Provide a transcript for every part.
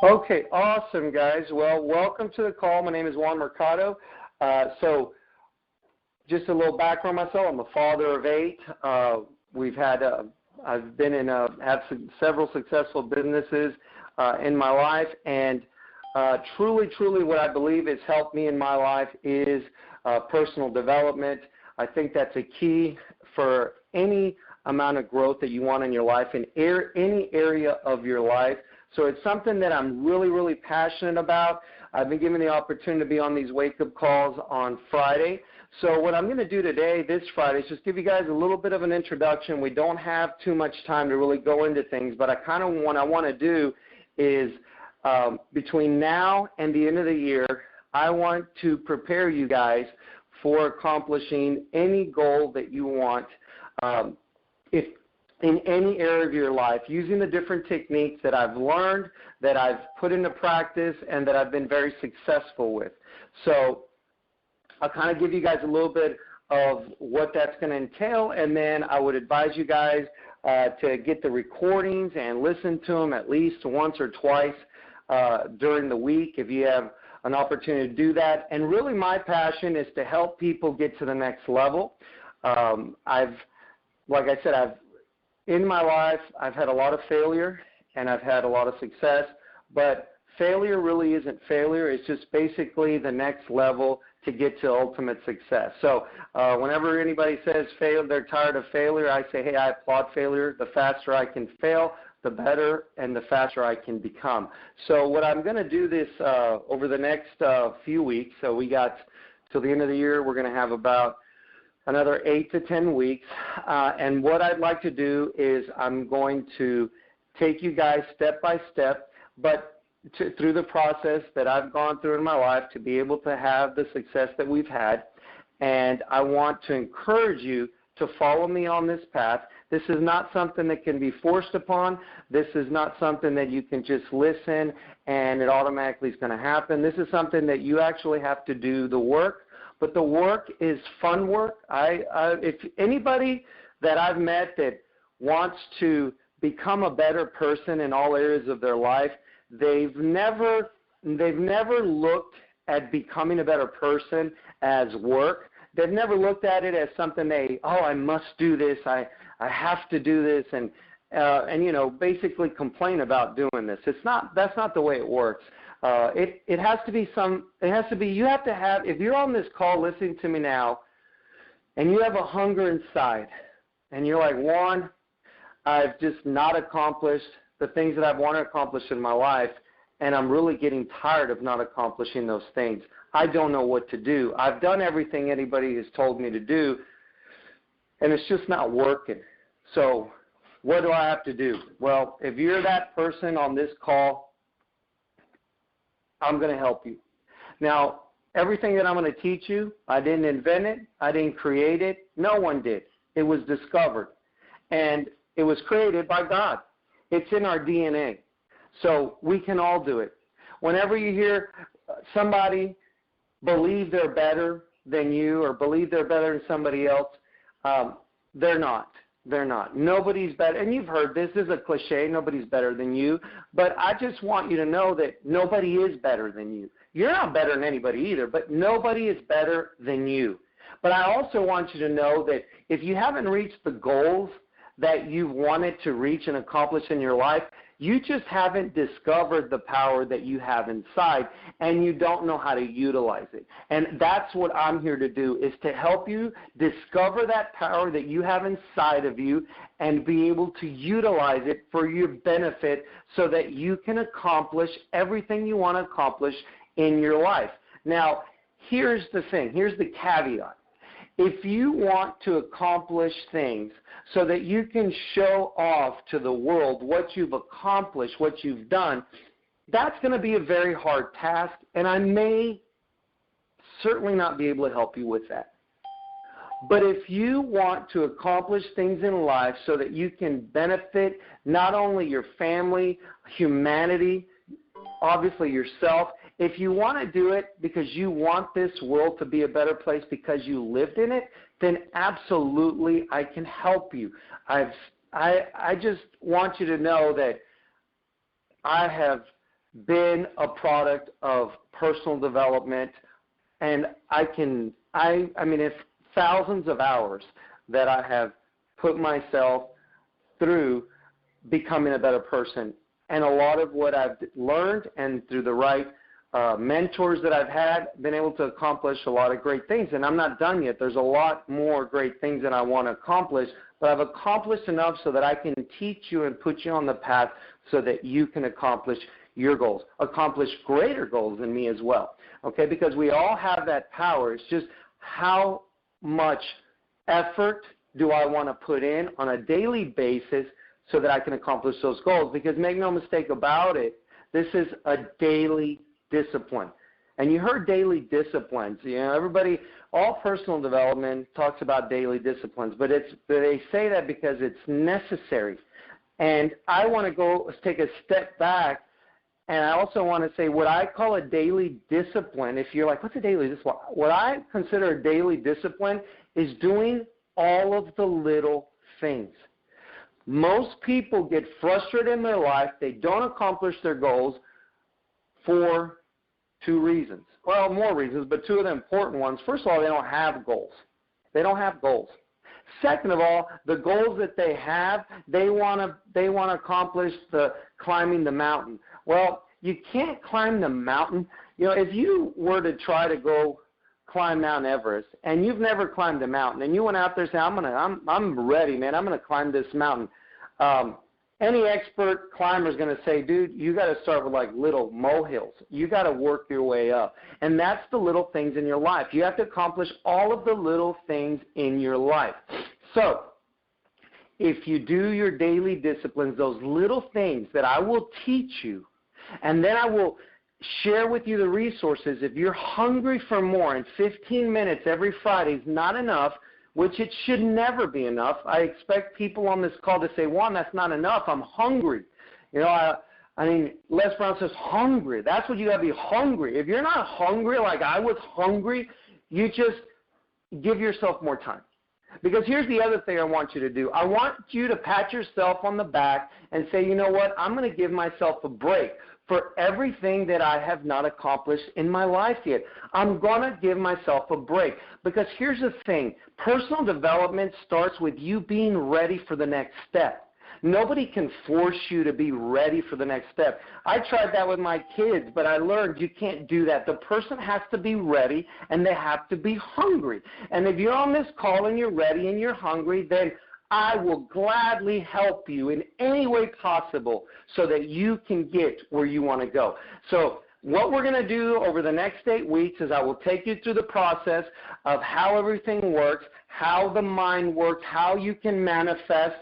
Okay, awesome, guys. Well, welcome to the call. My name is Juan Mercado. So just a little background on myself. I'm a father of 8. I've been in, have several successful businesses in my life, and truly what I believe has helped me in my life is personal development. I think that's a key for any amount of growth that you want in your life, in any area of your life. So it's something that I'm really passionate about. I've been given the opportunity to be on these wake-up calls on Friday. So what I'm going to do today, this Friday, is just give you guys a little bit of an introduction. We don't have too much time to really go into things, but what I want to do is between now and the end of the year, I want to prepare you guys for accomplishing any goal that you want in any area of your life, using the different techniques that I've learned, that I've put into practice, and that I've been very successful with. So I'll kind of give you guys a little bit of what that's going to entail, and then I would advise you guys to get the recordings and listen to them at least once or twice during the week if you have an opportunity to do that. And really my passion is to help people get to the next level. Like I said, in my life, I've had a lot of failure and I've had a lot of success, but failure really isn't failure. It's just basically the next level to get to ultimate success. So whenever anybody says fail, they're tired of failure, I say, hey, I applaud failure. The faster I can fail, the better and the faster I can become. So what I'm going to do this over the next few weeks, so we got till the end of the year, we're going to have about another 8 to 10 weeks, and what I'd like to do is I'm going to take you guys step by step, but through the process that I've gone through in my life to be able to have the success that we've had, and I want to encourage you to follow me on this path. This is not something that can be forced upon. This is not something that you can just listen and it automatically is going to happen. This is something that you actually have to do the work. But the work is fun work. If anybody that I've met that wants to become a better person in all areas of their life, they've never looked at becoming a better person as work. They've never looked at it as something I must do this, I have to do this, and basically complain about doing this. That's not the way it works. It has to be you have to have, if you're on this call listening to me now and you have a hunger inside and you're like, Juan, I've just not accomplished the things that I've wanted to accomplish in my life, and I'm really getting tired of not accomplishing those things. I don't know what to do. I've done everything anybody has told me to do, and it's just not working. So what do I have to do? Well, if you're that person on this call, I'm going to help you. Now, everything that I'm going to teach you, I didn't invent it. I didn't create it. No one did. It was discovered, and it was created by God. It's in our DNA, so we can all do it. Whenever you hear somebody believe they're better than you or believe they're better than somebody else, they're not. They're not. Nobody's better. And you've heard this is a cliche, nobody's better than you. But I just want you to know that nobody is better than you. You're not better than anybody either, but nobody is better than you. But I also want you to know that if you haven't reached the goals that you've wanted to reach and accomplish in your life, you just haven't discovered the power that you have inside, and you don't know how to utilize it. And that's what I'm here to do, is to help you discover that power that you have inside of you and be able to utilize it for your benefit so that you can accomplish everything you want to accomplish in your life. Now, here's the thing. Here's the caveat. If you want to accomplish things so that you can show off to the world what you've accomplished, what you've done, that's going to be a very hard task, and I may certainly not be able to help you with that. But if you want to accomplish things in life so that you can benefit not only your family, humanity, obviously yourself, if you want to do it because you want this world to be a better place because you lived in it, then absolutely I can help you. I just want you to know that I have been a product of personal development, and I mean, it's thousands of hours that I have put myself through becoming a better person. And a lot of what I've learned and through the right mentors that I've had, been able to accomplish a lot of great things. And I'm not done yet. There's a lot more great things that I want to accomplish, but I've accomplished enough so that I can teach you and put you on the path so that you can accomplish your goals, accomplish greater goals than me as well. Okay, because we all have that power. It's just how much effort do I want to put in on a daily basis so that I can accomplish those goals? Because make no mistake about it, this is a daily discipline. And you heard daily disciplines. You know, everybody, all personal development talks about daily disciplines, but they say that because it's necessary. And I want to take a step back, and I also want to say what I call a daily discipline. If you're like, what's a daily discipline? What I consider a daily discipline is doing all of the little things. Most people get frustrated in their life. They don't accomplish their goals for two reasons. Well, more reasons, but two of the important ones. First of all, they don't have goals. They don't have goals. Second of all, the goals that they have, they want to accomplish climbing the mountain. Well, you can't climb the mountain. You know, if you were to try to go climb Mount Everest and you've never climbed a mountain and you went out there and said, I'm ready, man. I'm going to climb this mountain. Any expert climber is going to say, dude, you got to start with like little molehills. You got to work your way up. And that's the little things in your life. You have to accomplish all of the little things in your life. So if you do your daily disciplines, those little things that I will teach you, and then I will share with you the resources. If you're hungry for more, and 15 minutes every Friday is not enough, which it should never be enough. I expect people on this call to say, Juan, that's not enough. I'm hungry. You know, I mean, Les Brown says hungry. That's what you got to be, hungry. If you're not hungry like I was hungry, you just give yourself more time. Because here's the other thing I want you to do. I want you to pat yourself on the back and say, you know what, I'm going to give myself a break for everything that I have not accomplished in my life yet. I'm going to give myself a break. Because here's the thing. Personal development starts with you being ready for the next step. Nobody can force you to be ready for the next step. I tried that with my kids, but I learned you can't do that. The person has to be ready, and they have to be hungry. And if you're on this call and you're ready and you're hungry, then I will gladly help you in any way possible so that you can get where you want to go. So what we're going to do over the next 8 weeks is I will take you through the process of how everything works, how the mind works, how you can manifest,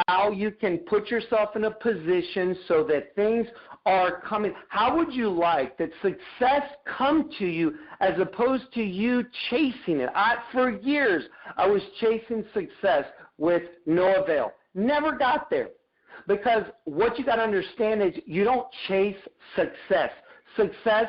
how you can put yourself in a position so that things are coming. How would you like that success come to you as opposed to you chasing it? For years, I was chasing success with no avail. Never got there. Because what you got to understand is you don't chase success. Success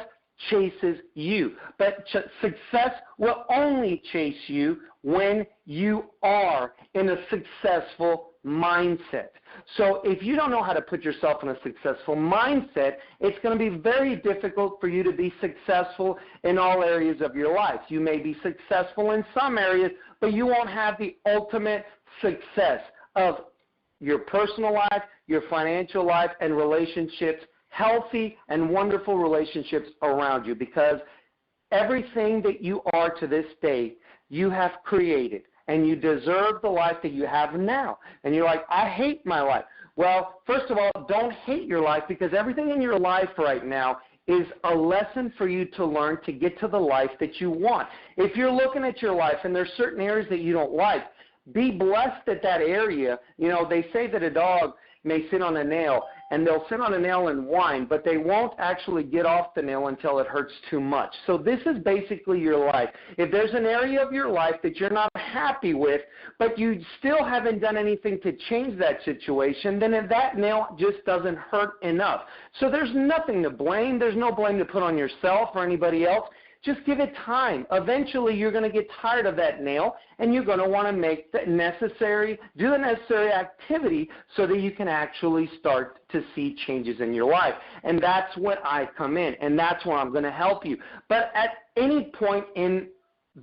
chases you. But success will only chase you when you are in a successful mindset. So if you don't know how to put yourself in a successful mindset, it's going to be very difficult for you to be successful in all areas of your life. You may be successful in some areas, but you won't have the ultimate success of your personal life, your financial life, and relationships, healthy and wonderful relationships around you, because everything that you are to this day, you have created, and you deserve the life that you have now. And you're like, I hate my life. Well, first of all, don't hate your life, because everything in your life right now is a lesson for you to learn to get to the life that you want. If you're looking at your life and there's certain areas that you don't like, be blessed at that area. You know, they say that a dog may sit on a nail, and they'll sit on a nail and whine, but they won't actually get off the nail until it hurts too much. So this is basically your life. If there's an area of your life that you're not happy with, but you still haven't done anything to change that situation, then that nail just doesn't hurt enough. So there's nothing to blame. There's no blame to put on yourself or anybody else. Just give it time. Eventually, you're going to get tired of that nail, and you're going to want to do the necessary activity so that you can actually start to see changes in your life. And that's when I come in, and that's where I'm going to help you. But at any point in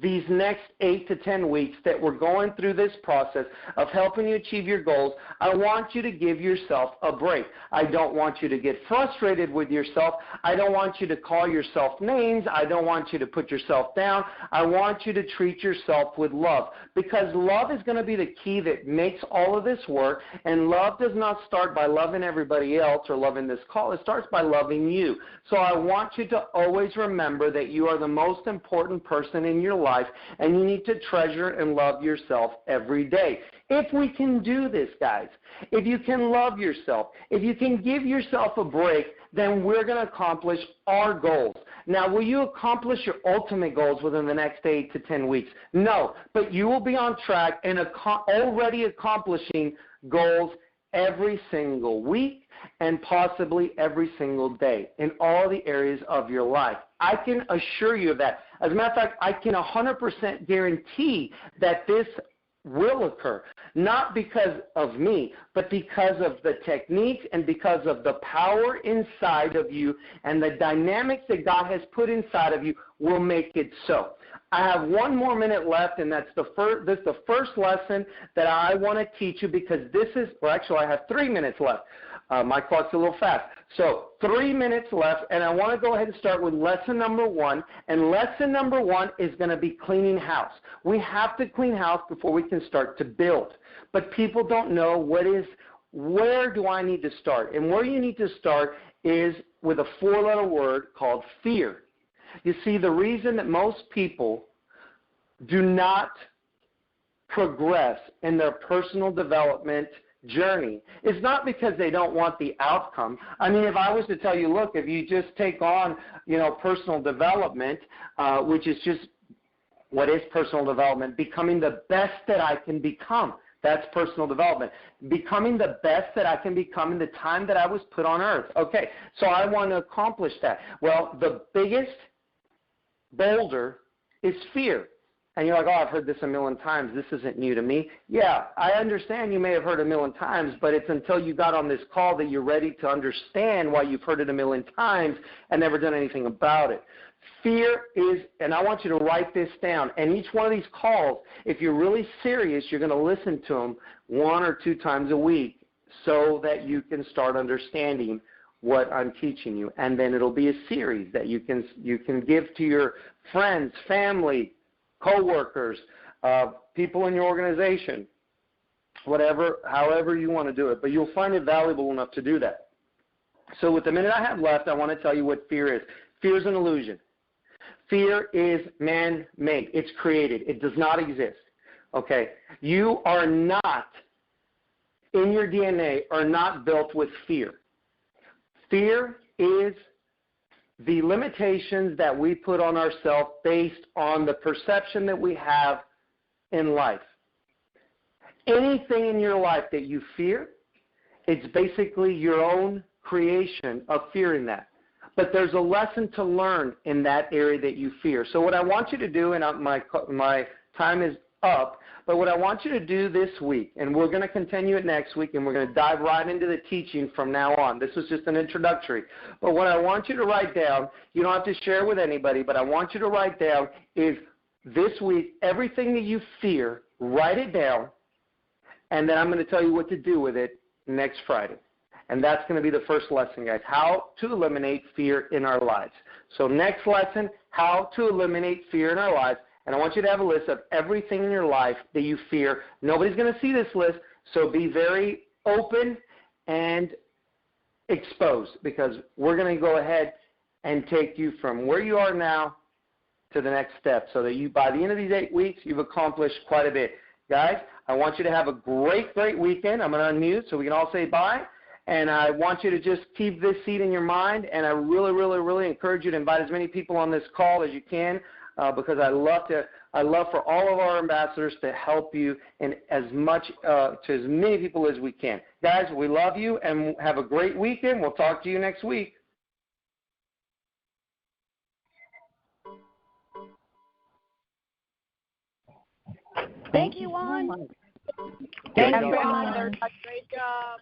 these next 8 to 10 weeks that we're going through this process of helping you achieve your goals, I want you to give yourself a break. I don't want you to get frustrated with yourself. I don't want you to call yourself names. I don't want you to put yourself down. I want you to treat yourself with love, because love is going to be the key that makes all of this work, and love does not start by loving everybody else or loving this call. It starts by loving you. So I want you to always remember that you are the most important person in your life, and you need to treasure and love yourself every day. If we can do this, guys, if you can love yourself, if you can give yourself a break, then we're going to accomplish our goals. Now, will you accomplish your ultimate goals within the next 8 to 10 weeks? No, but you will be on track and already accomplishing goals every single week and possibly every single day in all the areas of your life. I can assure you of that. As a matter of fact, I can 100% guarantee that this will occur, not because of me, but because of the techniques and because of the power inside of you, and the dynamics that God has put inside of you will make it so. I have 1 more minute left, and this is the first lesson that I want to teach you, because I have 3 minutes left. My clock's a little fast. So 3 minutes left, and I want to go ahead and start with lesson number 1. And lesson number 1 is going to be cleaning house. We have to clean house before we can start to build. But people don't know where do I need to start? And where you need to start is with a 4-letter word called fear. You see, the reason that most people do not progress in their personal development journey is not because they don't want the outcome. I mean, if I was to tell you, look, if you just take on, personal development, which is just what is personal development? Becoming the best that I can become. That's personal development. Becoming the best that I can become in the time that I was put on earth. Okay, so I want to accomplish that. Well, the biggest boulder is fear. And you're like, oh, I've heard this a million times. This isn't new to me. Yeah, I understand you may have heard it a million times, but it's until you got on this call that you're ready to understand why you've heard it a million times and never done anything about it. Fear is, and I want you to write this down, and each one of these calls, if you're really serious, you're going to listen to them 1 or 2 times a week so that you can start understanding what I'm teaching you. And then it'll be a series that you can give to your friends, family, co-workers, people in your organization, however you want to do it. But you'll find it valuable enough to do that. So with the minute I have left, I want to tell you what fear is. Fear is an illusion. Fear is man-made. It's created. It does not exist. Okay? You are not, in your DNA, are not built with fear. Fear is the limitations that we put on ourselves based on the perception that we have in life. Anything in your life that you fear, it's basically your own creation of fearing that. But there's a lesson to learn in that area that you fear. So what I want you to do, and my time is up, but what I want you to do this week, and we're going to continue it next week, and we're going to dive right into the teaching from now on. This was just an introductory. But what I want you to write down, you don't have to share with anybody, but I want you to write down is this week, everything that you fear, write it down, and then I'm going to tell you what to do with it next Friday. And that's going to be the first lesson, guys, how to eliminate fear in our lives. So next lesson, how to eliminate fear in our lives. And I want you to have a list of everything in your life that you fear. Nobody's going to see this list, so be very open and exposed, because we're going to go ahead and take you from where you are now to the next step, so that you, by the end of these 8 weeks, you've accomplished quite a bit. Guys, I want you to have a great, great weekend. I'm going to unmute so we can all say bye. And I want you to just keep this seed in your mind, and I really, really, really encourage you to invite as many people on this call as you can. Because I love for all of our ambassadors to help you in as much to as many people as we can. Guys, we love you, and have a great weekend. We'll talk to you next week. Thank you, Juan. Thank you, Great Juan. job.